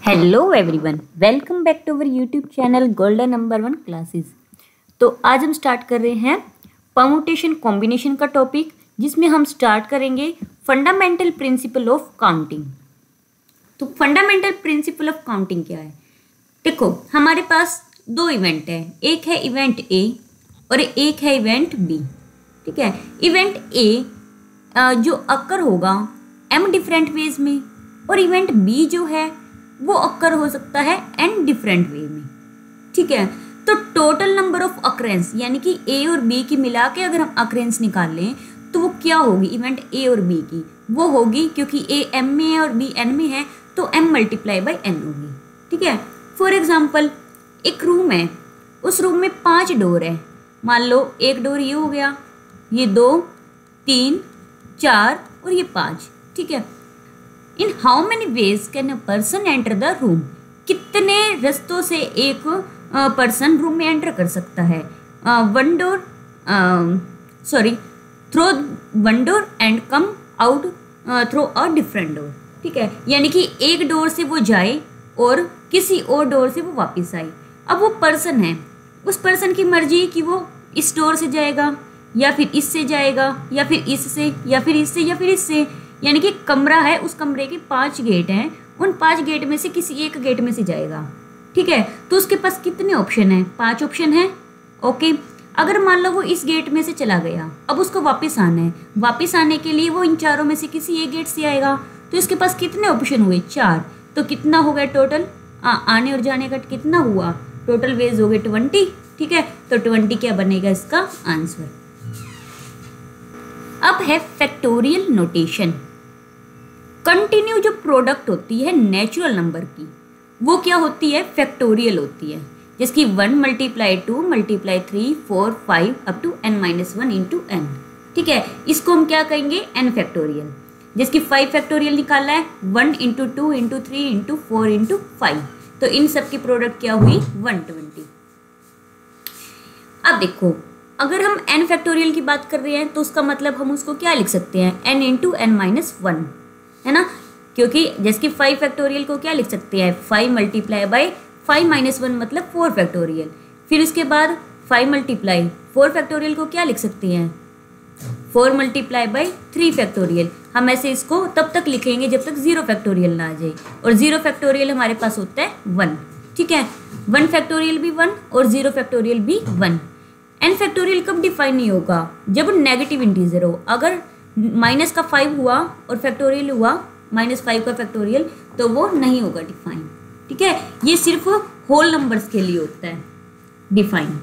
Hello everyone, welcome back to our YouTube channel golden number 1 classes. तो आज हम start कर रहे हैं परमुटेशन कॉम्बिनेशन का टॉपिक, जिसमें हम स्टार्ट करेंगे फंडामेंटल प्रिंसिपल ऑफ काउंटिंग। तो फंडामेंटल प्रिंसिपल ऑफ काउंटिंग क्या है? देखो, हमारे पास दो इवेंट है, एक है इवेंट ए और एक है इवेंट बी। ठीक है, इवेंट ए जो अकर होगा m डिफरेंट वेज में, और इवेंट बी जो है वो अकर हो सकता है n डिफरेंट वे में। ठीक है, तो टोटल नंबर ऑफ अकरेंस यानी कि a और b की मिला के अगर हम अकरेंस निकाल लें तो वो क्या होगी? इवेंट a और b की वो होगी, क्योंकि a m में है और b n में है, तो m मल्टीप्लाई बाई n होगी। ठीक है, फॉर एग्जाम्पल एक रूम है, उस रूम में 5 डोर है। मान लो एक डोर ये हो गया, ये 2, 3, 4 और ये 5। ठीक है, in how many ways can a person enter the room? कितने रस्तों से एक पर्सन रूम में एंटर कर सकता है? Through one door and come out through a different door. ठीक है, यानी कि एक डोर से वो जाए और किसी और डोर से वो वापस आए। अब वो पर्सन है, उस पर्सन की मर्जी कि वो इस डोर से जाएगा या फिर इससे जाएगा या फिर इससे या फिर इससे या फिर इससे। यानी कि कमरा है, उस कमरे के 5 गेट हैं, उन 5 गेट में से किसी एक गेट में से जाएगा। ठीक है, तो उसके पास कितने ऑप्शन हैं? 5 ऑप्शन हैं। ओके, अगर मान लो वो इस गेट में से चला गया, अब उसको वापस आना है, वापस आने के लिए वो इन चारों में से किसी एक गेट से आएगा, तो इसके पास कितने ऑप्शन हुए? 4। तो कितना हो गया टोटल? आने और जाने का कितना हुआ? टोटल वेज हो गए 20। ठीक है, तो 20 क्या बनेगा इसका आंसर? अब है फैक्टोरियल नोटेशन। कंटिन्यू जो प्रोडक्ट होती है नेचुरल नंबर की, वो क्या होती है? फैक्टोरियल होती है, जिसकी 1 multiply 2 multiply 3 4 5 up to n-1 into n। ठीक है, इसको हम क्या कहेंगे? n factorial. जिसकी 5 फैक्टोरियल निकालना है, 1 इंटू 2 इंटू 3 इंटू 4 इंटू 5। तो इन सब की प्रोडक्ट क्या हुई? 120। अब देखो, अगर हम n फैक्टोरियल की बात कर रहे हैं तो उसका मतलब हम उसको क्या लिख सकते हैं? n इंटू n-1, है ना? क्योंकि जिसकी 5 फैक्टोरियल को क्या लिख सकते हैं? 5 मल्टीप्लाई बाई 5-1 मतलब 4 फैक्टोरियल। फिर उसके बाद 5 मल्टीप्लाई 4 फैक्टोरियल को क्या लिख सकते हैं? 4 मल्टीप्लाई बाई 3 फैक्टोरियल। हम ऐसे इसको तब तक लिखेंगे जब तक 0 फैक्टोरियल ना आ जाए, और 0 फैक्टोरियल हमारे पास होता है 1। ठीक है, 1 फैक्टोरियल भी 1 और 0 फैक्टोरियल भी 1। n फैक्टोरियल कब डिफाइन नहीं होगा? जब नेगेटिव इंटीजर हो। अगर माइनस का 5 हुआ और फैक्टोरियल हुआ -5 का फैक्टोरियल, तो वो नहीं होगा डिफाइन। ठीक है, ये सिर्फ होल नंबर्स के लिए होता है डिफाइन।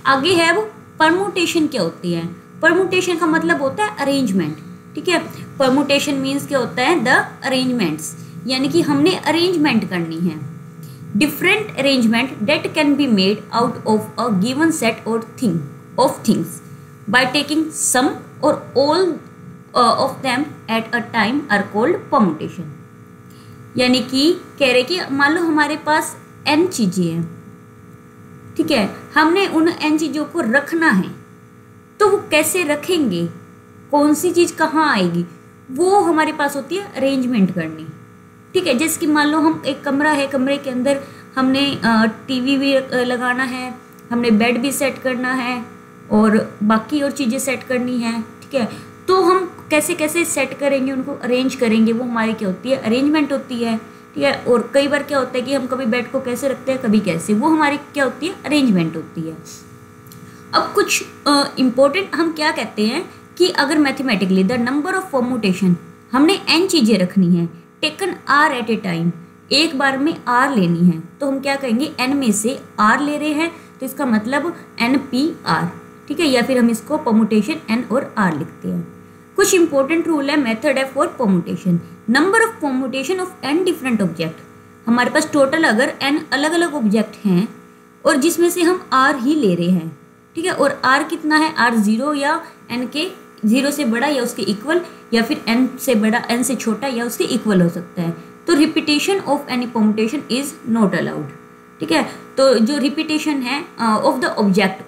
आगे है वो परमुटेशन। क्या होती है? परमुटेशन का मतलब होता है अरेंजमेंट। ठीक है, परमुटेशन मीन्स क्या होता है? द अरेंजमेंट्स, यानी कि हमने अरेंजमेंट करनी है। Different arrangement that can be made out of a given set और थिंग्स बाय टेकिंग सम और all of them at a time are called permutation। यानी कि कह रहे कि मान लो हमारे पास n चीजें हैं। ठीक है, हमने उन n चीजों को रखना है, तो वो कैसे रखेंगे? कौन सी चीज कहाँ आएगी? वो हमारे पास होती है अरेंजमेंट करनी। ठीक है, जैसे कि मान लो हम एक कमरा है, कमरे के अंदर हमने टीवी भी लगाना है, हमने बेड भी सेट करना है और बाकी और चीजें सेट करनी है। ठीक है, तो हम कैसे कैसे सेट करेंगे, उनको अरेंज करेंगे, वो हमारी क्या होती है? अरेंजमेंट होती है। ठीक है, और कई बार क्या होता है कि हम कभी बेड को कैसे रखते हैं, कभी कैसे, वो हमारी क्या होती है? अरेंजमेंट होती है। अब कुछ इम्पोर्टेंट हम क्या कहते हैं कि अगर mathematically the number of permutation, हमने n चीज़ें रखनी है, taken r at a time, एक बार में r लेनी है, तो हम क्या कहेंगे? n में से r ले रहे हैं, तो इसका मतलब NPR। ठीक है, या फिर हम इसको परमुटेशन n और r लिखते हैं। कुछ इंपॉर्टेंट रूल है, मेथड है for permutation. Number of permutation of n different object. हमारे पास टोटल अगर n अलग अलग ऑब्जेक्ट हैं और जिसमें से हम r ही ले रहे हैं, ठीक है, और r कितना है? r 0 या n के 0 से बड़ा या उसके इक्वल, या फिर n से बड़ा n से छोटा या उसके इक्वल हो सकता है, तो repetition of any permutation is not allowed. ठीक है, तो जो रिपीटेशन है ऑफ द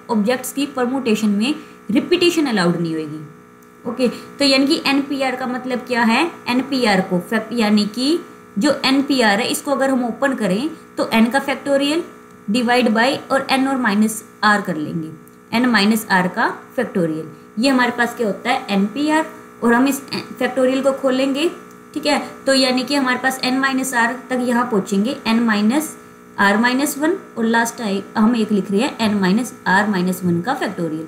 ऑब्जेक्ट्स की परमुटेशन में रिपीटेशन अलाउड नहीं होगी। ओके, तो यानी कि NPR का मतलब क्या है? NPR को यानी कि जो एन पी आर है इसको अगर हम ओपन करें तो एन का फैक्टोरियल डिवाइड बाय और एन और माइनस आर कर लेंगे, एन माइनस आर का फैक्टोरियल। ये हमारे पास क्या होता है एन पी आर, और हम इस फैक्टोरियल को खोलेंगे, ठीक है। तो यानी कि हमारे पास एन माइनस आर तक यहाँ पहुँचेंगे, n minus r minus one, और लास्ट हम एक लिख रहे हैं n minus r minus one का फैक्टोरियल,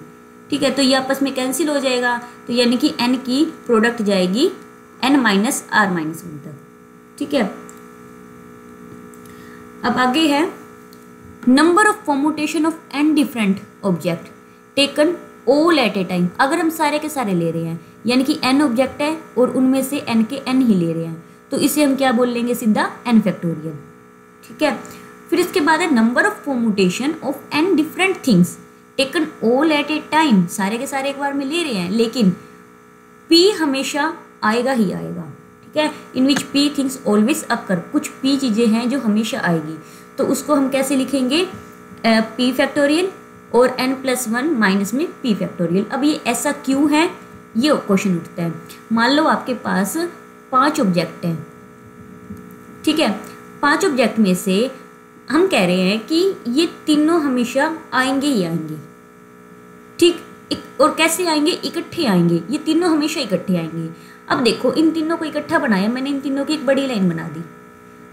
ठीक है। तो ये आपस में कैंसिल हो जाएगा, तो यानी कि एन की प्रोडक्ट जाएगी n minus r minus one तक, ठीक है। अब आगे है number of permutation of N different object taken all at a time. अगर हम सारे के सारे ले रहे हैं, यानी कि एन ऑब्जेक्ट है और उनमें से एन के एन ही ले रहे हैं, तो इसे हम क्या बोल लेंगे सीधा एन फैक्टोरियल, ठीक है। फिर इसके बाद है number of permutation of N different things taken all at a time. सारे के सारे एक बार में ले रहे हैं, लेकिन पी हमेशा आएगा ही आएगा, ठीक है। इन विच पी थिंग्स ऑलवेज अकर, कुछ पी चीज़ें हैं जो हमेशा आएगी, तो उसको हम कैसे लिखेंगे पी फैक्टोरियल और एन प्लस वन माइनस में पी फैक्टोरियल। अब ये ऐसा क्यों है, ये क्वेश्चन उठता है। मान लो आपके पास 5 ऑब्जेक्ट हैं, ठीक है। 5 ऑब्जेक्ट में से हम कह रहे हैं कि ये तीनों हमेशा आएंगे ही आएंगे, ठीक। और कैसे आएंगे, इकट्ठे आएंगे, ये तीनों हमेशा इकट्ठे आएंगे। अब देखो इन तीनों को इकट्ठा बनाया मैंने, इन तीनों की एक बड़ी लाइन बना दी।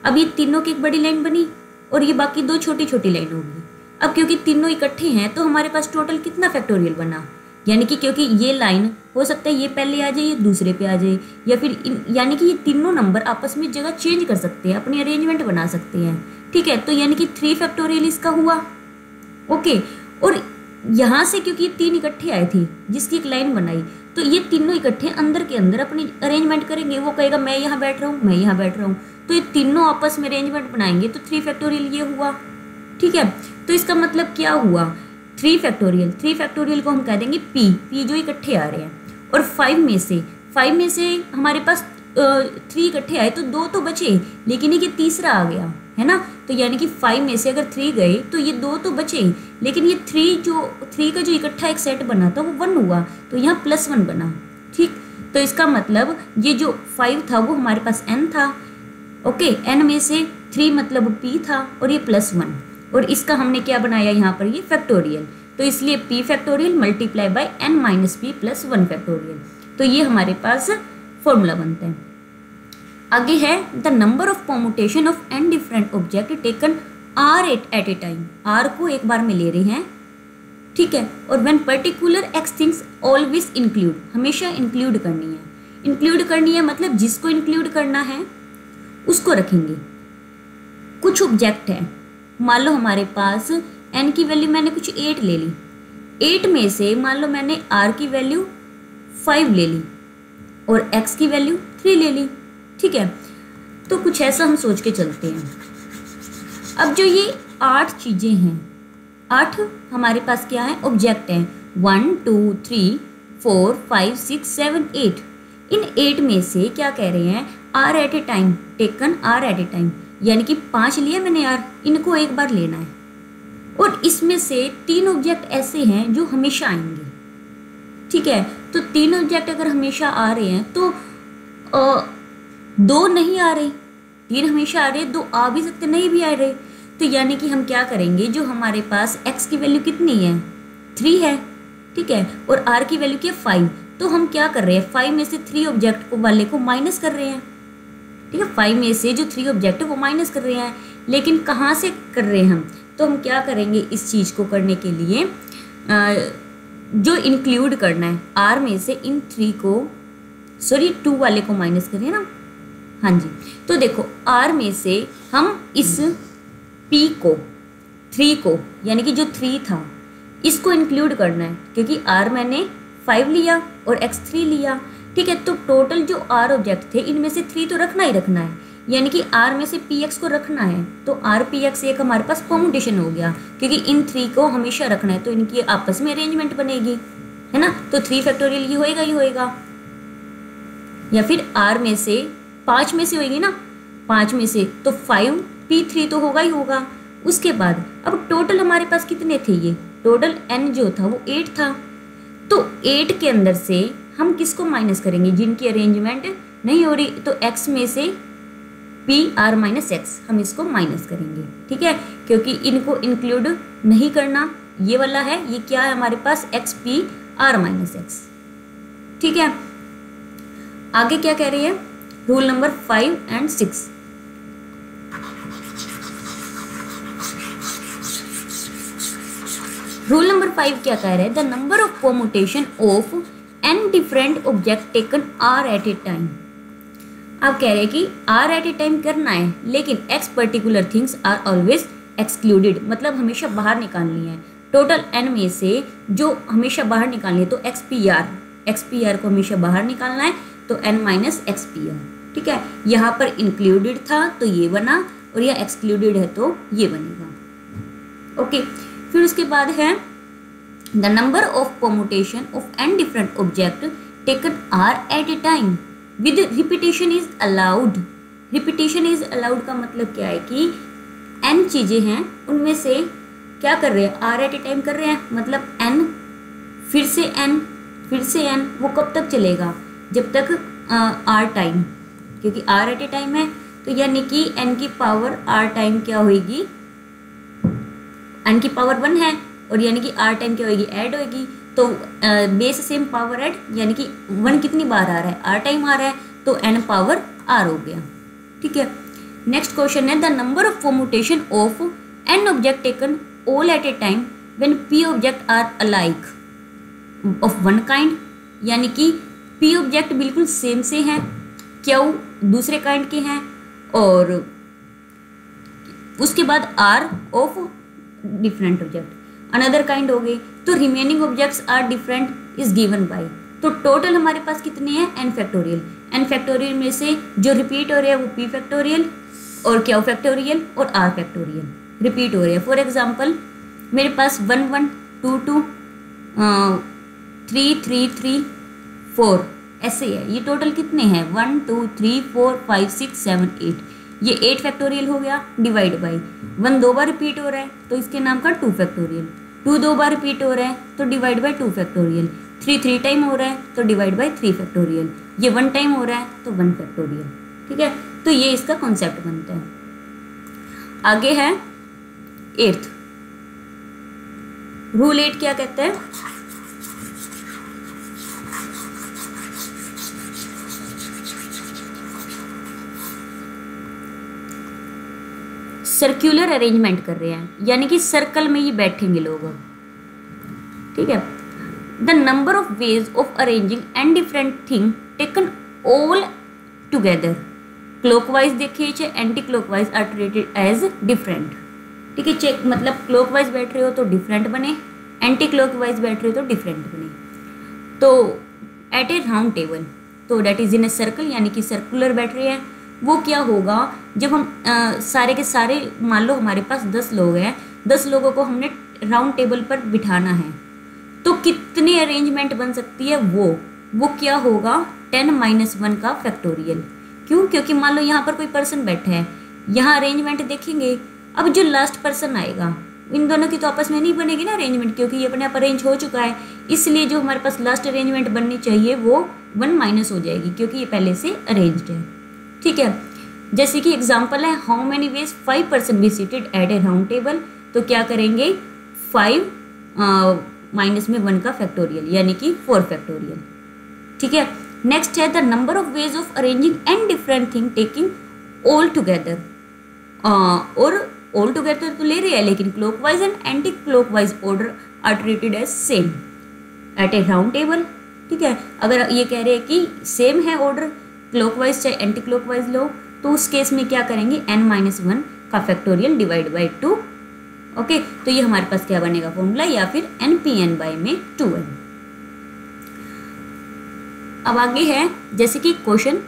अब ये तीनों की एक बड़ी लाइन बनी और ये बाकी 2 छोटी छोटी लाइन होगी। अब क्योंकि तीनों इकट्ठे हैं तो हमारे पास टोटल कितना फैक्टोरियल बना, यानी कि क्योंकि ये लाइन हो सकता है ये पहले आ जाए, ये दूसरे पे आ जाए, या फिर यानी कि ये तीनों नंबर आपस में जगह चेंज कर सकते हैं, अपनी अरेंजमेंट बना सकते हैं, ठीक है। तो यानी कि 3 फैक्टोरियल इसका हुआ, ओके। और यहाँ से क्योंकि ये 3 इकट्ठे आए थे जिसकी एक लाइन बनाई, तो ये तीनों इकट्ठे अंदर के अंदर अपनी अरेंजमेंट करेंगे। वो कहेगा मैं यहाँ बैठ रहा हूँ, मैं यहाँ बैठ रहा हूँ, तो ये तीनों आपस में अरेंजमेंट बनाएंगे, तो 3 फैक्टोरियल ये हुआ, ठीक है। तो इसका मतलब क्या हुआ, 3 फैक्टोरियल को हम कह देंगे पी जो इकट्ठे आ रहे हैं। और 5 में से हमारे पास 3 इकट्ठे आए तो 2 तो बचे, लेकिन ये तीसरा आ गया है ना। तो यानी कि 5 में से अगर 3 गए तो ये 2 तो बचे, लेकिन ये 3 का जो इकट्ठा एक सेट बना था वो 1 हुआ, तो यहाँ +1 बना, ठीक। तो इसका मतलब ये जो 5 था वो हमारे पास n था, ओके। n में से 3 मतलब p था और ये +1, और इसका हमने क्या बनाया यहाँ पर, ये फैक्टोरियल। तो इसलिए p factorial multiply by n minus p plus 1 factorial. तो ये हमारे पास फॉर्मूला बनता है। आगे है the number of permutation of N different object taken are at a time. R को एक बार में ले रहे हैं, ठीक है। और when particular x things always include, हमेशा इंक्लूड करनी है। इंक्लूड करनी है मतलब जिसको इंक्लूड करना है उसको रखेंगे। कुछ ऑब्जेक्ट है, मान लो हमारे पास एन की वैल्यू मैंने कुछ 8 ले ली, 8 में से मान लो मैंने आर की वैल्यू 5 ले ली और एक्स की वैल्यू 3 ले ली, ठीक है। तो कुछ ऐसा हम सोच के चलते हैं। अब जो ये 8 चीज़ें हैं, 8 हमारे पास क्या है, ऑब्जेक्ट हैं, 1 2 3 4 5 6 7 8। इन 8 में से क्या कह रहे हैं, r at a time taken are at a time, यानी कि 5 लिया मैंने यार, इनको एक बार लेना है। और इसमें से 3 ऑब्जेक्ट ऐसे हैं जो हमेशा आएंगे, ठीक है। तो 3 ऑब्जेक्ट अगर हमेशा आ रहे हैं तो 2 नहीं आ रहे, 3 हमेशा आ रहे, 2 आ भी सकते, नहीं भी आ रहे। तो यानी कि हम क्या करेंगे, जो हमारे पास x की वैल्यू कितनी है, 3 है, ठीक है, और r की वैल्यू क्या 5। तो हम क्या कर रहे हैं, 5 में से 3 ऑब्जेक्ट को वाले को माइनस कर रहे हैं, ठीक है। 5 में से जो 3 ऑब्जेक्ट है वो माइनस कर रहे हैं, लेकिन कहाँ से कर रहे हैं हम, तो हम क्या करेंगे इस चीज़ को करने के लिए, जो इंक्लूड करना है r में से इन 3 को, सॉरी 2 वाले को माइनस करिए ना, हाँ जी। तो देखो r में से हम इस p को, 3 को, यानी कि जो 3 था इसको इंक्लूड करना है, क्योंकि r मैंने 5 लिया और x 3 लिया, ठीक है। तो टोटल जो r ऑब्जेक्ट थे इनमें से 3 तो रखना ही रखना है, यानी कि r में से px को रखना है। तो r px एक हमारे पास परमुटेशन हो गया, क्योंकि इन 3 को हमेशा रखना है, तो इनकी आपस में अरेंजमेंट बनेगी, है ना। तो 3 फैक्टोरियल ये होएगा ही होएगा, या फिर r में से 5 में से होएगी ना, 5 में से तो 5 p3 तो होगा ही होगा। उसके बाद अब टोटल हमारे पास कितने थे, ये टोटल n जो था वो 8 था। तो 8 के अंदर से हम किसको माइनस करेंगे, जिनकी अरेंजमेंट नहीं हो रही। तो x में से पी आर माइनस एक्स, हम इसको माइनस करेंगे, ठीक है, क्योंकि इनको इंक्लूड नहीं करना, ये वाला है, ये क्या है हमारे पास X P R minus X, ठीक है। आगे क्या कह रही है, rule number 5 and 6। Rule number 5 क्या कह रहे हैं, the number of permutation of N different object taken are at a time. आप कह रहे हैं कि आर एट ए टाइम करना है, लेकिन x particular things are always excluded, मतलब हमेशा बाहर निकालनी है। टोटल एन में से जो हमेशा बाहर निकालनी है, तो एक्स पी आर को हमेशा बाहर निकालना है, तो n minus x P r, ठीक है। यहाँ पर इंक्लूडेड था तो ये बना, और यह एक्सक्लूडेड है तो ये बनेगा, ओके। फिर उसके बाद है the number of permutation of N different object taken are at a time with repetition is allowed. Repetition is allowed का मतलब क्या है कि एन चीज़ें हैं, उनमें से क्या कर रहे हैं, आर एट ए टाइम कर रहे हैं, मतलब एन फिर से एन फिर से एन, वो कब तक चलेगा, जब तक आर टाइम, क्योंकि आर एट ए टाइम है, तो यानी कि एन की पावर आर टाइम क्या होगी, एन की पावर 1 है, और यानी कि आर टाइम क्या होगी, ऐड होगी, तो बेस सेम पावर ऐड, यानी कि 1 कितनी बार आ रहा है, आर टाइम आ रहा है, तो एन पावर आर हो गया, ठीक है। नेक्स्ट क्वेश्चन है the number of permutation of n object taken all at a time when p object are alike of one kind, यानी कि पी ऑब्जेक्ट बिल्कुल सेम से हैं, क्यू दूसरे काइंड के हैं, और उसके बाद r of different object another kind हो गए, तो remaining objects are different is given by. तो टोटल हमारे पास कितने हैं, एन फैक्टोरियल। एन फैक्टोरियल में से जो रिपीट हो रहे हैं वो पी फैक्टोरियल और क्यू फैक्टोरियल और आर फैक्टोरियल रिपीट हो रहे हैं। फॉर एग्जांपल मेरे पास 1 1 2 2 3 3 3 4 ऐसे है, ये टोटल कितने हैं 1 2 3 4 5 6 7 8, ये 8 फैक्टोरियल हो गया, डिवाइड बाई 1 2 बार रिपीट हो रहा है तो इसके नाम का 2 फैक्टोरियल, 2 2 बार रिपीट हो रहा है तो डिवाइड बाई 2 फैक्टोरियल, 3 3 टाइम हो रहा है तो डिवाइड बाई 3 फैक्टोरियल, ये 1 टाइम हो रहा है तो 1 फैक्टोरियल, ठीक है। तो ये इसका कॉन्सेप्ट बनता है। आगे है 8th रूल 8 क्या कहता है, सर्कुलर अरेंजमेंट कर रहे हैं, यानी कि सर्कल में ये बैठेंगे लोग, ठीक है। The number of ways of arranging n different thing taken all together clockwise देखिए चाहे anti clockwise are treated as different, ठीक है। चेक मतलब क्लॉकवाइज बैठ रहे हो तो डिफरेंट बने, एंटी क्लॉकवाइज बैठ रहे हो तो डिफरेंट बने। तो एट ए राउंड टेबल, तो that is in a circle, यानी कि सर्कुलर बैठ रहे हैं, वो क्या होगा जब हम सारे के सारे, मान लो हमारे पास 10 लोग हैं, 10 लोगों को हमने राउंड टेबल पर बिठाना है, तो कितनी अरेंजमेंट बन सकती है, वो क्या होगा 10-1 का फैक्टोरियल। क्यों? क्योंकि मान लो यहाँ पर कोई पर्सन बैठा है, यहाँ अरेंजमेंट देखेंगे, अब जो लास्ट पर्सन आएगा इन दोनों की तो आपस में नहीं बनेगी ना अरेंजमेंट, क्योंकि ये अपने आप अरेंज हो चुका है, इसलिए जो हमारे पास लास्ट अरेंजमेंट बननी चाहिए वो 1 माइनस हो जाएगी, क्योंकि ये पहले से अरेंज्ड है, ठीक है। जैसे कि एग्जांपल है how many ways 5 person be seated at a round table, तो क्या करेंगे 5 माइनस में 1 का फैक्टोरियल, यानी कि 4 फैक्टोरियल, ठीक है। नेक्स्ट है the number of ways of arranging n different thing taking all together, और ऑल टुगेदर तो ले रहे हैं लेकिन clockwise and anti clockwise order are treated as same at a round table, ठीक है। अगर ये कह रहे हैं कि सेम है ऑर्डर, क्लॉकवाइज चाहे एंटी क्लॉकवाइज लो, तो उस केस में क्या करेंगे n-1 का फैक्टोरियल डिवाइड बाई 2, ओके। तो ये हमारे पास क्या बनेगा फॉर्मूला, या फिर npn बाई में 2n। अब आगे है जैसे कि क्वेश्चन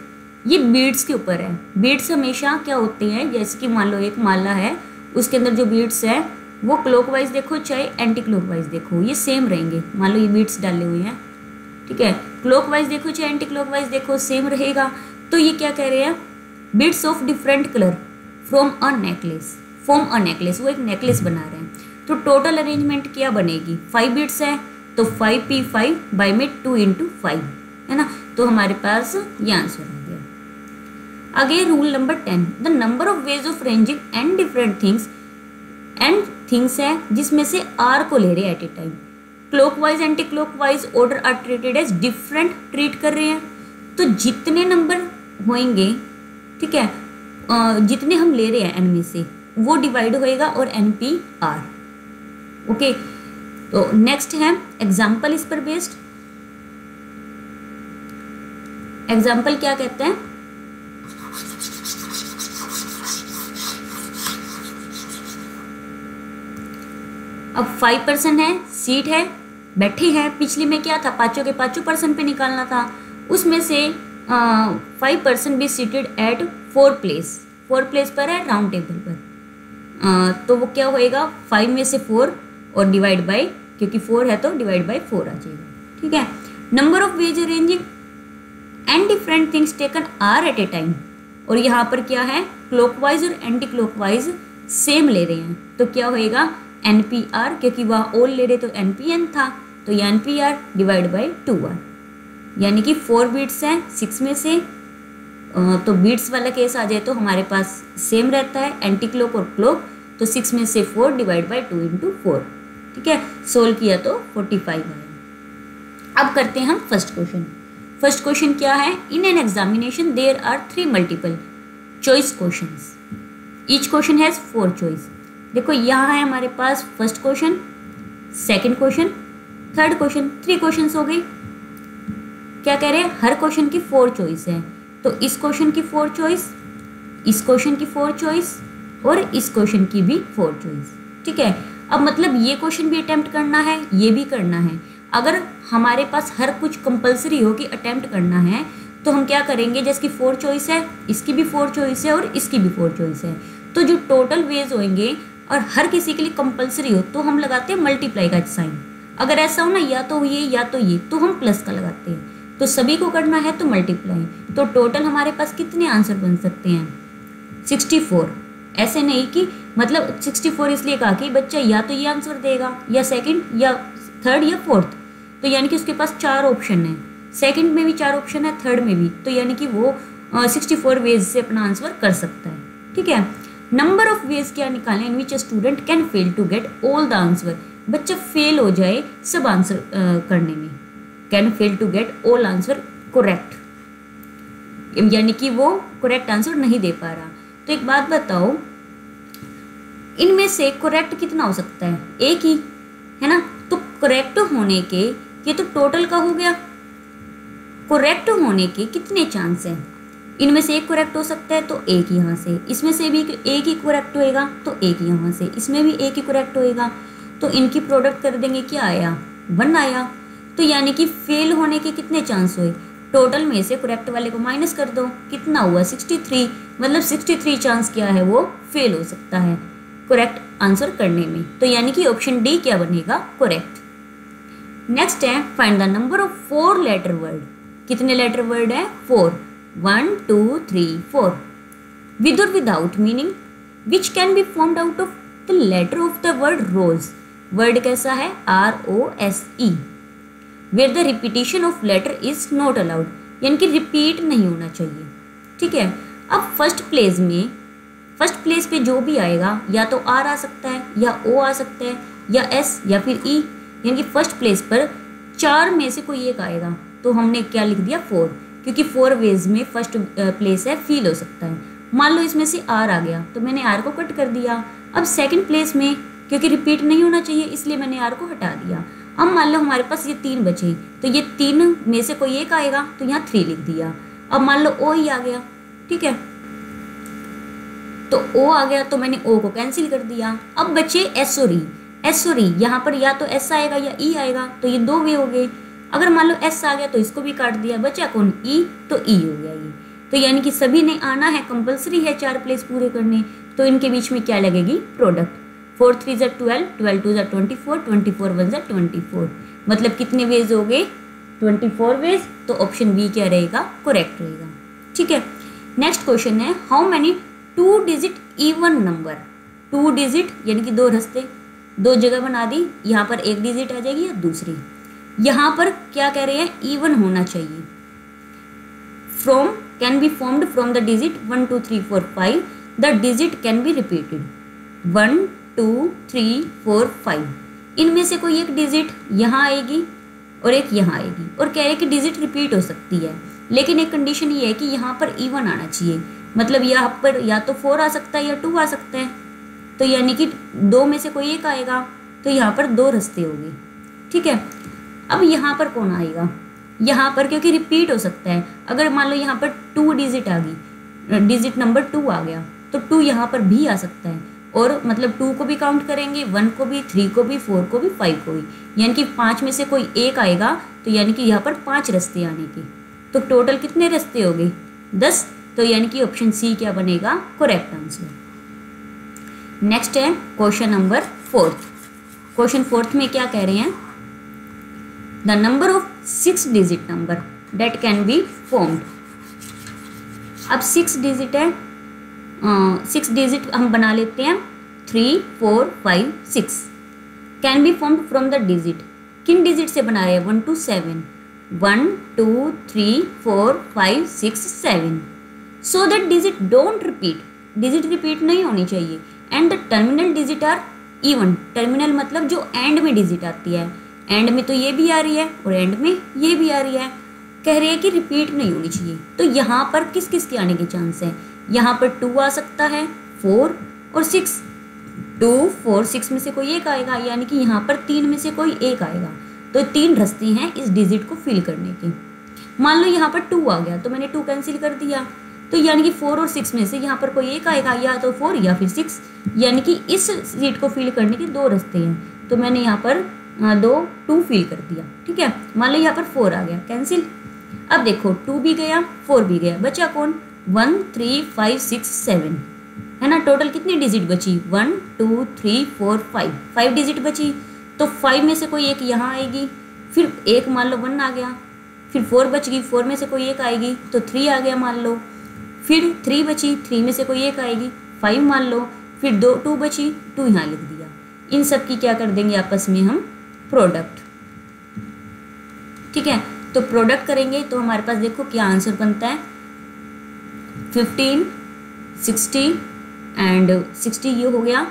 ये बीड्स के ऊपर है। बीड्स हमेशा क्या होते हैं, जैसे कि मान लो एक माला है, उसके अंदर जो बीड्स है वो क्लॉकवाइज देखो चाहे एंटी क्लॉकवाइज देखो ये सेम रहेंगे। मान लो ये बीड्स डाले हुए हैं, ठीक है, क्लॉकवाइज देखो चाहे एंटी क्लॉकवाइज देखो सेम रहेगा। तो ये क्या कह रहे हैं, beads of different colour from a necklace, form a necklace, वो एक नेकलेस बना रहे हैं। तो टोटल अरेंजमेंट क्या बनेगी, 5 बीड्स है तो 5p5 बाई में 2 × 5 है ना, तो हमारे पास ये आंसर हो गया। आगे rule number 10, the number of ways of arranging n different things and things है जिसमें से आर को ले रहे हैं at a time. Clockwise anti clockwise order are treated as different treat कर रहे हैं। तो जितने नंबर होंगे, ठीक है, जितने हम ले रहे हैं एन में से वो डिवाइड होएगा और एन पी आर। ओके, तो नेक्स्ट है एग्जाम्पल इस पर बेस्ड। एग्जाम्पल क्या कहते हैं, अब 5% है, सीट है, बैठे हैं। पिछले में क्या था, पाँचों के पाँचों पर्सन पे निकालना था। उसमें से 5% भी सीटेड एट 4 प्लेस, 4 प्लेस पर है राउंड टेबल पर। तो वो क्या होएगा, 5 में से 4 और डिवाइड बाय, क्योंकि 4 है तो डिवाइड बाय 4 आ जाएगा। ठीक है, number of ways arranging n different things taken are at a time. और यहाँ पर क्या है, क्लॉकवाइज और एंटी क्लॉकवाइज सेम ले रहे हैं, तो क्या होएगा एन पी आर, क्योंकि वह ऑल ले रहे तो एन पी एन था, तो ये n p r divide by 2r, यानी कि 4 बीट्स हैं 6 में से। तो बीट्स वाला केस आ जाए तो हमारे पास सेम रहता है एंटी क्लॉक और क्लॉक, तो 6 में से 4 डिवाइड बाई 2 इंटू 4। ठीक है, सोल्व किया तो 45 आया। अब करते हैं हम फर्स्ट क्वेश्चन। फर्स्ट क्वेश्चन क्या है, in an examination there are 3 multiple choice questions, each question has 4 choice. देखो यहाँ है हमारे पास first question, second question, third question, 3 questions हो गए। क्या कह रहे हैं, हर क्वेश्चन की 4 चॉइस है, तो इस क्वेश्चन की 4 चॉइस, इस क्वेश्चन की 4 चॉइस और इस क्वेश्चन की भी 4 चॉइस। ठीक है, अब मतलब ये क्वेश्चन भी अटेम्प्ट करना है, ये भी करना है। अगर हमारे पास हर कुछ कंपलसरी हो कि अटेम्प्ट करना है, तो हम क्या करेंगे, जिसकी 4 चॉइस है इसकी भी 4 चॉइस है और इसकी भी 4 चॉइस है, तो जो टोटल वेज होंगे और हर किसी के लिए कंपलसरी हो तो हम लगाते हैं मल्टीप्लाई का साइन। अगर ऐसा हो ना, या तो ये या तो ये, तो हम प्लस का लगाते हैं। तो सभी को करना है तो मल्टीप्लाई। तो टोटल हमारे पास कितने आंसर बन सकते हैं, 64। ऐसे नहीं कि मतलब 64 इसलिए कहा कि बच्चा या तो ये आंसर देगा, या सेकंड या थर्ड या फोर्थ, तो यानी कि उसके पास 4 ऑप्शन है। सेकंड में भी 4 ऑप्शन है, थर्ड में भी, तो यानी कि वो 64 वेज से अपना आंसर कर सकता है। ठीक है, नंबर ऑफ वेज क्या निकालें in which student can fail to get all the answer. बच्चा फेल हो जाए सब आंसर करने में, can fail to get all answer correct, यानी कि वो करेक्ट आंसर नहीं दे पा रहा। तो एक बात बताओ, इनमें से करेक्ट कितना हो सकता है, एक ही है ना। तो करेक्ट होने के, ये तो टोटल का हो गया, करेक्ट होने के कितने चांस हैं, इनमें से एक करेक्ट हो सकता है तो एक यहाँ से, इसमें से भी एक ही करेक्ट होएगा तो एक यहाँ से, इसमें भी एक ही करेक्ट होएगा, तो इनकी प्रोडक्ट कर देंगे, क्या आया 1 आया। तो यानी कि फेल होने के कितने चांस हुए, टोटल में से करेक्ट वाले को माइनस कर दो, कितना हुआ 63, मतलब 63 चांस क्या है, वो फेल हो सकता है करेक्ट आंसर करने में। तो यानी कि ऑप्शन डी क्या बनेगा, करेक्ट। नेक्स्ट है find the number of 4 letter word. कितने लेटर वर्ड है, 4, 1 2 3 4, with or without meaning which can be formed out of the letter of the word rose। Word कैसा है, ROSE, where the repetition of letter is not allowed, यानी कि repeat नहीं होना चाहिए। ठीक है, अब फर्स्ट प्लेस पे जो भी आएगा, या तो R आ सकता है, या O आ सकता है, या S, या फिर E, यानी कि फर्स्ट प्लेस पर 4 में से कोई एक आएगा, तो हमने क्या लिख दिया 4, क्योंकि 4 वेज में फर्स्ट प्लेस है, फील हो सकता है। मान लो इसमें से R आ गया तो मैंने R को कट कर दिया। अब सेकंड प्लेस में क्योंकि रिपीट नहीं होना चाहिए इसलिए मैंने R को हटा दिया। अब मान लो हमारे पास ये 3 बचे, तो ये 3 में से कोई एक आएगा तो यहाँ 3 लिख दिया। अब मान लो O ही आ गया, ठीक है, तो O आ गया तो मैंने O को कैंसिल कर दिया। अब बचे S और E, यहाँ पर या तो S आएगा या E आएगा, तो ये 2 वे हो गए। अगर मान लो S आ गया तो इसको भी काट दिया, बचा कौन, E, तो E हो गया ये। तो यानी कि सभी ने आना है, कंपलसरी है 4 प्लेस पूरे करने, तो इनके बीच में क्या लगेगी, प्रोडक्ट। 4 3 ज़ा 12, 12 2 ज़ा 24, 24 1 ज़ा 24, मतलब कितने वेज हो गए, 24 वेज। तो ऑप्शन बी क्या रहेगा, करेक्ट रहेगा। ठीक है, नेक्स्ट क्वेश्चन है how many 2 digit even number. 2 digit यानी कि 2 रस्ते, 2 जगह बना दी, यहाँ पर 1 डिजिट आ जाएगी या दूसरी। यहाँ पर क्या कह रहे हैं, इवन होना चाहिए। From can be formed from the digit 1 2 3 4 5, the digit can be repeated 1 2 3 4 5। इनमें से कोई एक डिजिट यहाँ आएगी और एक यहाँ आएगी, और कह रहे कि डिजिट रिपीट हो सकती है, लेकिन एक कंडीशन ये है कि यहाँ पर इवन आना चाहिए, मतलब यहाँ पर या तो 4 आ सकता है या 2 आ सकता है, तो यानी कि 2 में से कोई एक आएगा, तो यहाँ पर 2 रास्ते हो गए। ठीक है, अब यहाँ पर कौन आएगा, यहाँ पर क्योंकि रिपीट हो सकता है, अगर मान लो यहाँ पर 2 डिजिट आ गई, डिजिट नंबर 2 आ गया, तो 2 यहाँ पर भी आ सकता है, और मतलब 2 को भी काउंट करेंगे, 1 को भी, 3 को भी, 4 को भी, 5 को भी, यानी कि 5 में से कोई एक आएगा, तो यानी कि यहाँ पर 5 रास्ते आने के, तो टोटल कितने रास्ते हो गए 10, तो यानी कि ऑप्शन सी क्या बनेगा करेक्ट आंसर। नेक्स्ट है क्वेश्चन नंबर 4। क्वेश्चन 4 में क्या कह रहे हैं, the number of 6 digit number that can be formed. अब 6 डिजिट है, 6 डिजिट हम बना लेते हैं 3 4 5 6, can be formed from the digit, किन डिजिट से बना रहे हैं 1 to 7, 1 2 3 4 5 6 7, so that digit don't repeat, digit repeat नहीं होनी चाहिए, and the terminal digit are even, terminal मतलब जो एंड में डिजिट आती है, एंड में तो ये भी आ रही है और एंड में ये भी आ रही है, कह रहे हैं कि रिपीट नहीं होनी चाहिए, तो यहाँ पर किस किस के आने के चांस है, यहाँ पर 2 आ सकता है, 4 और 6, 2 4 6 में से कोई एक आएगा, यानी कि यहाँ पर 3 में से कोई एक आएगा, तो 3 रास्ते हैं इस डिजिट को फिल करने के। मान लो यहाँ पर 2 आ गया, तो मैंने 2 कैंसिल कर दिया, तो यानी कि 4 और 6 में से यहाँ पर कोई एक आएगा, या तो 4 या फिर 6, यानी कि इस सीट को फिल करने के 2 रास्ते हैं, तो मैंने यहाँ पर 2 फिल कर दिया। ठीक है, मान लो यहाँ पर 4 आ गया, कैंसिल। अब देखो 2 भी गया 4 भी गया, बचा कौन 1 3 5 6 7, है ना, टोटल कितनी डिजिट बची 1 2 3 4 5 डिजिट बची, तो 5 में से कोई एक यहाँ आएगी, फिर एक मान लो 1 आ गया, फिर 4 बच गई, 4 में से कोई एक आएगी, तो 3 आ गया मान लो, फिर 3 बची, 3 में से कोई एक आएगी, 5 मान लो, फिर 2 बची, 2 यहाँ लिख दिया। इन सब की क्या कर देंगे आपस में हम प्रोडक्ट। ठीक है, तो प्रोडक्ट करेंगे तो हमारे पास देखो क्या आंसर बनता है 15 60 एंड 60 ये हो गया,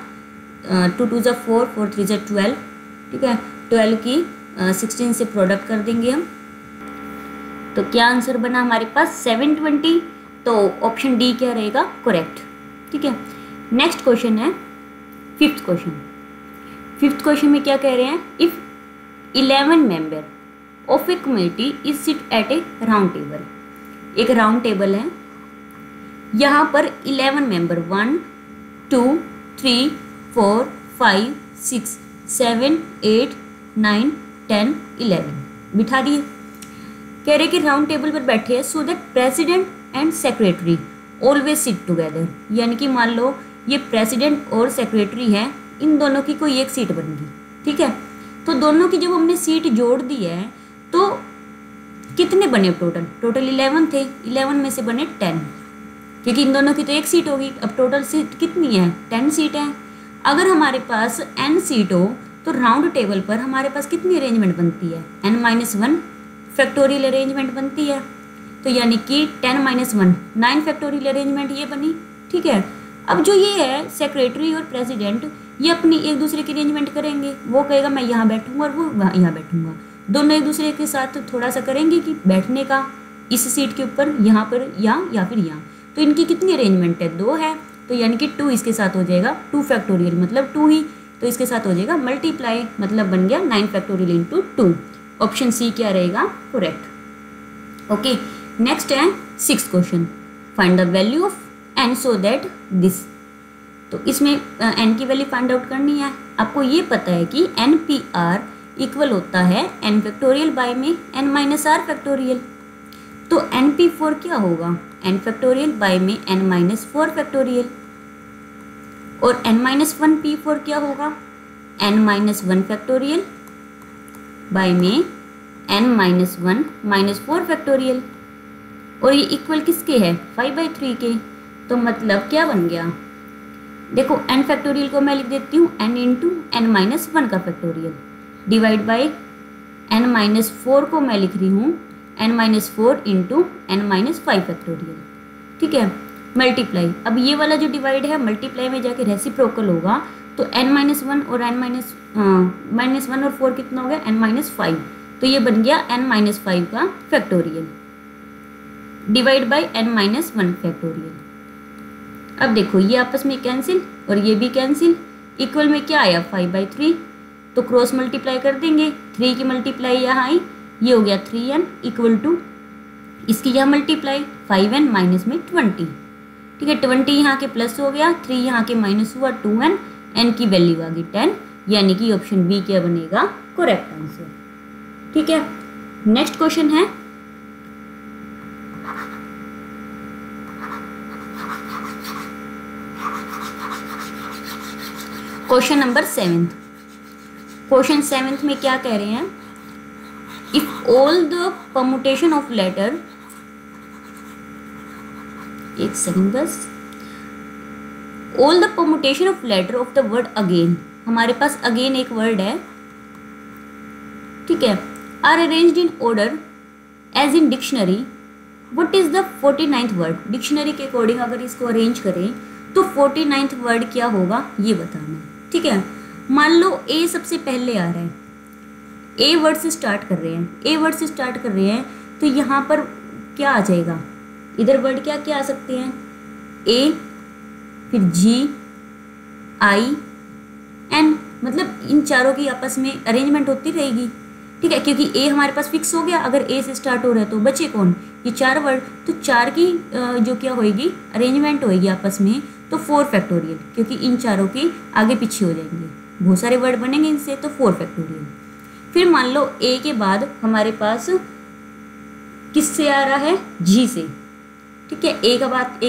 2 2 ज़ा 4 4 3 ज़ा 12। ठीक है, 12 की 16 से प्रोडक्ट कर देंगे हम, तो क्या आंसर बना हमारे पास 720, तो ऑप्शन डी क्या रहेगा करेक्ट। ठीक है, नेक्स्ट क्वेश्चन है 5th क्वेश्चन। 5th क्वेश्चन में क्या कह रहे हैं, if 11 member of a community is sit at a round table, एक राउंड टेबल है, यहाँ पर 11 मेंबर 1 2 3 4 5 6 7 8 9 10 11 बिठा दिए, कह रहे कि राउंड टेबल पर बैठे हैं, so that president and secretary always sit together, यानी कि मान लो ये प्रेसिडेंट और सेक्रेटरी है, इन दोनों की कोई एक सीट बन गई। ठीक है, तो दोनों की जब हमने सीट जोड़ दी है तो कितने बने टोटल 11 थे, 11 में से बने 10, क्योंकि इन दोनों की तो एक सीट होगी, अब टोटल सीट कितनी है 10 सीट है। अगर हमारे पास n सीट हो तो राउंड टेबल पर हमारे पास कितनी अरेंजमेंट बनती है n-1 फैक्टोरियल अरेंजमेंट बनती है, तो यानी कि 10-1 9 फैक्टोरियल अरेंजमेंट ये बनी। ठीक है, अब जो ये है सेक्रेटरी और प्रेसिडेंट ये अपनी एक दूसरे की अरेंजमेंट करेंगे, वो कहेगा मैं यहाँ बैठूंगा और वो यहाँ बैठूंगा, दोनों एक दूसरे के साथ थोड़ा सा करेंगे कि बैठने का इस सीट के ऊपर यहाँ पर या फिर यहाँ, तो इनकी कितनी अरेंजमेंट है 2 है, तो यानी कि 2 इसके साथ हो जाएगा 2 फैक्टोरियल मतलब 2 ही, तो इसके साथ हो जाएगा मल्टीप्लाई, मतलब बन गया 9 फैक्टोरियल इंटू 2। ऑप्शन सी क्या रहेगा करेक्ट। ओके, नेक्स्ट है 6th question, find the value of n so that this, तो इसमें n की वैल्यू फाइंड आउट करनी है। आपको ये पता है कि NPR इक्वल होता है n फैक्टोरियल बाय में n-r फैक्टोरियल, तो NP4 क्या होगा n फैक्टोरियल बाय में n-4 फैक्टोरियल, और n-1 P4 क्या होगा n-1 फैक्टोरियल बाय में n-1 -4 फैक्टोरियल, और ये इक्वल किसके है 5/3 के, तो मतलब क्या बन गया, देखो n फैक्टोरियल को मैं लिख देती हूँ n इंटू n-1 का फैक्टोरियल डिवाइड बाय n-4 को मैं लिख रही हूँ n-4 इंटू n-5 फैक्टोरियल, ठीक है, मल्टीप्लाई। अब ये वाला जो डिवाइड है मल्टीप्लाई में जाके रेसिप्रोकल होगा, तो n-1 और -1 और 4 कितना हो गया, n-5, तो ये बन गया n-5 का factorial divide by n-1 factorial. अब देखो ये आपस में कैंसिल और ये भी कैंसिल, इक्वल में क्या आया 5/3, तो क्रॉस मल्टीप्लाई कर देंगे, 3 की मल्टीप्लाई यहाँ आई, ये हो गया 3n इक्वल टू इसकी यहाँ मल्टीप्लाई 5n माइनस में 20, ठीक है, 20 यहाँ के प्लस हो गया, 3 यहाँ के माइनस हुआ 2n, n की वैल्यू आ गई 10, यानी कि ऑप्शन बी क्या बनेगा करेक्ट आंसर, ठीक है। नेक्स्ट क्वेश्चन है क्वेश्चन नंबर 7। क्वेश्चन 7 में क्या कह रहे हैं, if all the permutation of letter, एक सेकंड बस, all the permutation of letter of the word again, हमारे पास अगेन एक वर्ड है, ठीक है, are arranged in order as in dictionary, what is the 49th word, dictionary के according अगर इसको अरेंज करें तो 49th वर्ड क्या होगा ये बताना है, ठीक है। मान लो ए सबसे पहले आ रहा है, ए वर्ड से स्टार्ट कर रहे हैं, ए वर्ड से स्टार्ट कर रहे हैं, तो यहाँ पर क्या आ जाएगा, इधर वर्ड क्या क्या आ सकते हैं, ए, फिर जी, आई, एन, मतलब इन चारों की आपस में अरेंजमेंट होती रहेगी, ठीक है, क्योंकि ए हमारे पास फिक्स हो गया, अगर ए से स्टार्ट हो रहा है तो बचे कौन, ये 4 वर्ड, तो 4 की जो क्या होएगी अरेंजमेंट होएगी आपस में, तो 4 फैक्टोरियल, क्योंकि इन चारों की आगे पीछे हो जाएंगे, बहुत सारे वर्ड बनेंगे इनसे, तो 4 फैक्टोरियल। फिर मान लो ए के बाद हमारे पास किससे आ रहा है, जी से, ठीक है, ए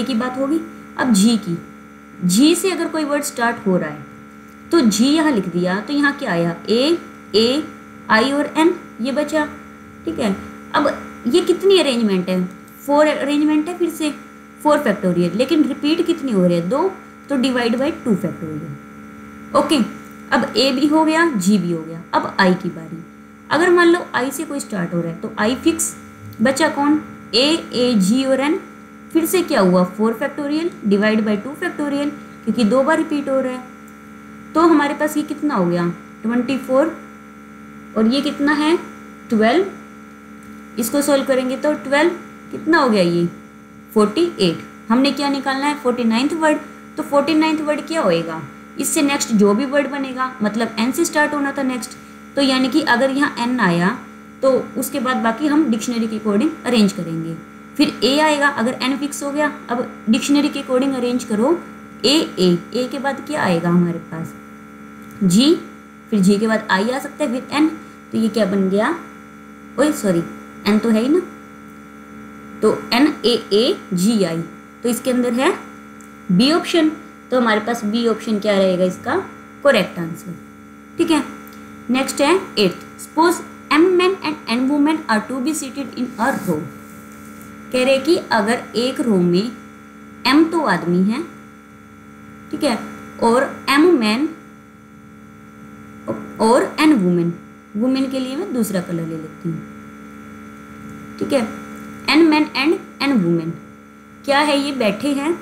की बात होगी। अब जी की, जी से अगर कोई वर्ड स्टार्ट हो रहा है तो जी यहाँ लिख दिया, तो यहाँ क्या आया, ए, आई और एन, ये बचा, ठीक है। अब ये कितनी अरेंजमेंट है, 4 अरेंजमेंट है, फिर से 4 फैक्टोरियल, लेकिन रिपीट कितनी हो रही है, 2, तो डिवाइड बाय 2 फैक्टोरियल, ओके। अब ए भी हो गया, जी भी हो गया, अब आई की बारी, अगर मान लो आई से कोई स्टार्ट हो रहा है तो आई फिक्स, बचा कौन, ए, जी और एन, फिर से क्या हुआ 4 फैक्टोरियल डिवाइड बाय 2 फैक्टोरियल, क्योंकि 2 बार रिपीट हो रहा है, तो हमारे पास ये कितना हो गया 24, और ये कितना है 12, इसको सोल्व करेंगे तो 12 कितना हो गया, ये 48, हमने क्या निकालना है 49th वर्ड, तो 49th वर्ड क्या होएगा, इससे नेक्स्ट जो भी वर्ड बनेगा, मतलब एन से स्टार्ट होना था नेक्स्ट, तो यानी कि अगर यहाँ एन आया तो उसके बाद बाकी हम डिक्शनरी के अकॉर्डिंग अरेंज करेंगे, फिर ए आएगा, अगर एन फिक्स हो गया, अब डिक्शनरी के अकॉर्डिंग अरेंज करो, ए के बाद क्या आएगा हमारे पास, जी, फिर जी के बाद आई आ सकता है, फिर एन, तो ये क्या बन गया, ओए सॉरी एन तो है ही ना, तो एन ए जी आई, तो इसके अंदर है बी ऑप्शन, तो हमारे पास बी ऑप्शन क्या रहेगा इसका करेक्ट आंसर, ठीक है। नेक्स्ट है 8th, suppose M men and N women are to be seated in a row, कह रहे कि अगर एक रो में एम तो आदमी है, ठीक है, और एम मैन और एन वुमेन, वुमेन के लिए मैं दूसरा कलर ले लेती हूँ, ठीक है, n man and N women क्या है, ये बैठे हैं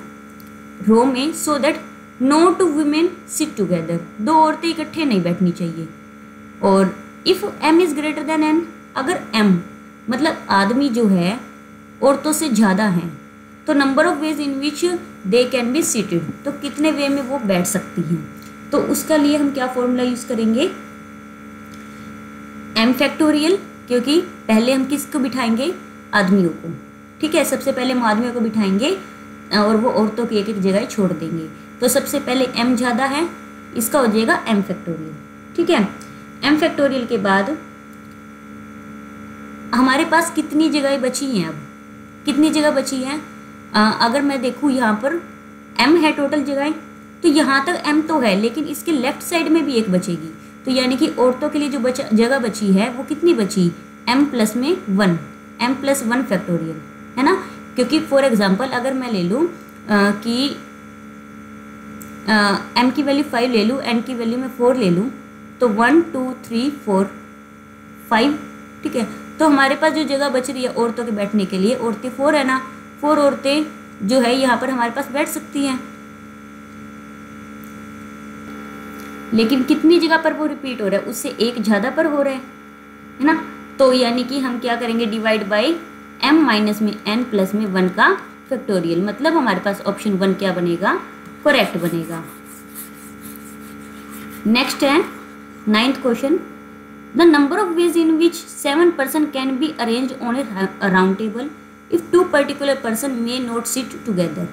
रो में, so that no two women sit together, 2 औरतें इकट्ठे नहीं बैठनी चाहिए, और if m is greater than n, अगर एम मतलब आदमी जो है औरतों से ज़्यादा हैं, तो number of ways in which they can be seated, तो कितने वे में वो बैठ सकती हैं, तो उसका लिए हम क्या फॉर्मूला यूज़ करेंगे, एम फैक्टोरियल, क्योंकि पहले हम किसको बिठाएंगे, आदमियों को, ठीक है, सबसे पहले हम आदमियों को बिठाएंगे और वो औरतों की एक एक जगह छोड़ देंगे, तो सबसे पहले एम ज़्यादा है, इसका हो जाएगा एम फैक्टोरियल, ठीक है। एम फैक्टोरियल के बाद हमारे पास कितनी जगह बची हैं, अब कितनी जगह बची हैं, अगर मैं देखूँ यहाँ पर एम है टोटल जगह, तो यहाँ तक एम तो है, लेकिन इसके लेफ्ट साइड में भी एक बचेगी, तो यानी कि औरतों के लिए जो जगह बची है वो कितनी बची, एम प्लस में 1, एम प्लस 1 फैक्टोरियल, है ना, क्योंकि फॉर एग्जांपल अगर मैं ले लूँ कि एम की वैल्यू 5 ले लूँ, एन की वैल्यू मैं 4 ले लूँ, तो 1 2 3 4 5, ठीक है, तो तो हमारे पास जो जगह बच रही है औरतों के बैठने के लिए, औरतें 4 है ना, 4 औरतें जो है यहाँ पर हमारे पास बैठ सकती हैं। लेकिन कितनी जगह पर वो रिपीट हो रहा है, उससे एक ज़्यादा पर हो रहा है ना। तो यानी कि हम क्या करेंगे, डिवाइड बाई m माइनस में n प्लस में 1 का फैक्टोरियल, मतलब हमारे पास ऑप्शन 1 क्या बनेगा, करेक्ट बनेगा। नेक्स्ट है 9th question, the number of ways in which 7 person can be arrange on A round table if 2 particular person may not sit together।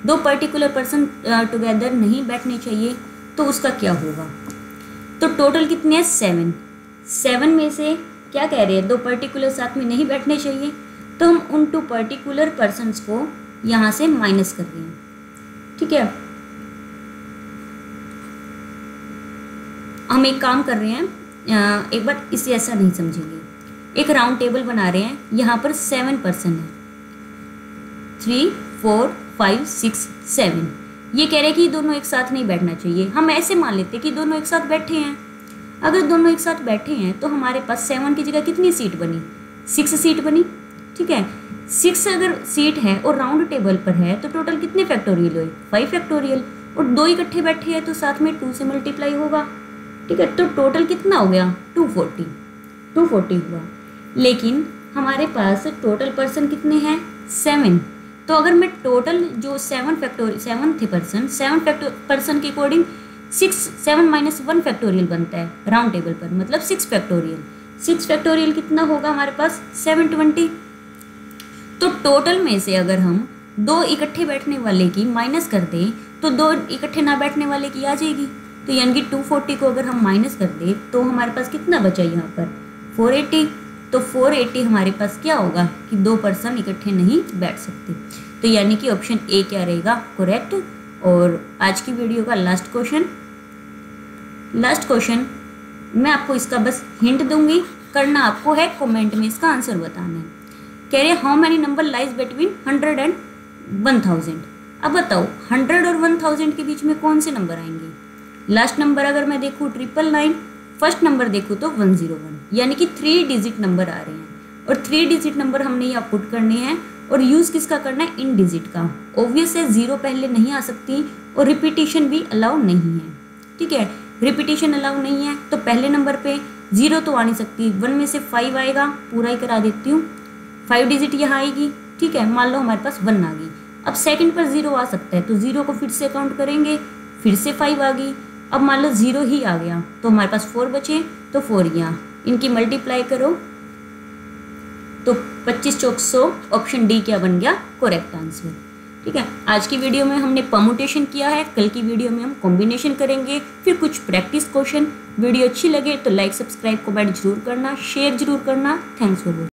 2 particular person together नहीं बैठने चाहिए, तो उसका क्या होगा। तो टोटल कितने हैं, 7। 7 में से क्या कह रहे हैं, 2 पर्टिकुलर साथ में नहीं बैठने चाहिए, तो हम उन 2 पर्टिकुलर पर्सनस को यहाँ से माइनस कर रहे हैं। ठीक है, हम एक काम कर रहे हैं, एक बार इसे ऐसा नहीं समझेंगे। एक राउंड टेबल बना रहे हैं, यहाँ पर 7 पर्सन है, 3 4 5 6 7। ये कह रहे हैं कि दोनों एक साथ नहीं बैठना चाहिए। हम ऐसे मान लेते हैं कि दोनों एक साथ बैठे हैं। अगर दोनों एक साथ बैठे हैं तो हमारे पास 7 की जगह कितनी सीट बनी, 6 सीट बनी। ठीक है, 6 अगर सीट है और राउंड टेबल पर है तो टोटल कितने फैक्टोरियल हुए, 5 फैक्टोरियल। और 2 इकट्ठे बैठे हैं तो साथ में 2 से मल्टीप्लाई होगा। ठीक है, तो टोटल कितना हो गया, 240 हुआ। लेकिन हमारे पास टोटल पर्सन कितने हैं, 7। तो अगर मैं टोटल जो 7 थे पर्सन, 7 पर्सन के अकॉर्डिंग 7 माइनस 1 फैक्टोरियल बनता है राउंड टेबल पर, मतलब 6 फैक्टोरियल। 6 फैक्टोरियल कितना होगा हमारे पास, 720। तो टोटल में से अगर हम 2 इकट्ठे बैठने वाले की माइनस कर दें तो 2 इकट्ठे ना बैठने वाले की आ जाएगी। तो यानी कि 240 को अगर हम माइनस कर दें तो हमारे पास कितना बचा यहाँ पर, 480। तो 480 हमारे पास क्या होगा कि 2 पर्सन इकट्ठे नहीं बैठ सकते। तो यानी कि ऑप्शन ए क्या रहेगा, करेक्ट। और आज की वीडियो का लास्ट क्वेश्चन मैं आपको इसका बस हिंट दूंगी, करना आपको है कमेंट में इसका आंसर बताना है। कह रहे how many number lies between 100 and 1000। अब बताओ 100 और 1000 के बीच में कौन से नंबर आएंगे। लास्ट नंबर अगर मैं देखूँ 999, फर्स्ट नंबर देखूँ तो 101, यानी कि 3 डिजिट नंबर आ रहे हैं। और 3 डिजिट नंबर हमने यहाँ पुट करने हैं और यूज़ किसका करना है, इन डिजिट का। ऑब्वियस है 0 पहले नहीं आ सकती और रिपीटिशन भी अलाउ नहीं है। ठीक है, रिपीटिशन अलाउ नहीं है तो पहले नंबर पे 0 तो आ नहीं सकती, 1 में से 5 आएगा, पूरा ही करा देती हूँ। 5 डिजिट यहाँ आएगी। ठीक है, मान लो हमारे पास 1 आ गई। अब सेकंड पर 0 आ सकता है तो 0 को फिर से काउंट करेंगे, फिर से 5 आ गई। अब मान लो 0 ही आ गया तो हमारे पास 4 बचे, तो 4 यहाँ इनकी मल्टीप्लाई करो तो 25 चौक 100, ऑप्शन डी क्या बन गया, करेक्ट आंसर। ठीक है, आज की वीडियो में हमने परमुटेशन किया है, कल की वीडियो में हम कॉम्बिनेशन करेंगे, फिर कुछ प्रैक्टिस क्वेश्चन। वीडियो अच्छी लगे तो लाइक सब्सक्राइब कमेंट जरूर करना, शेयर जरूर करना। Thanks for watching.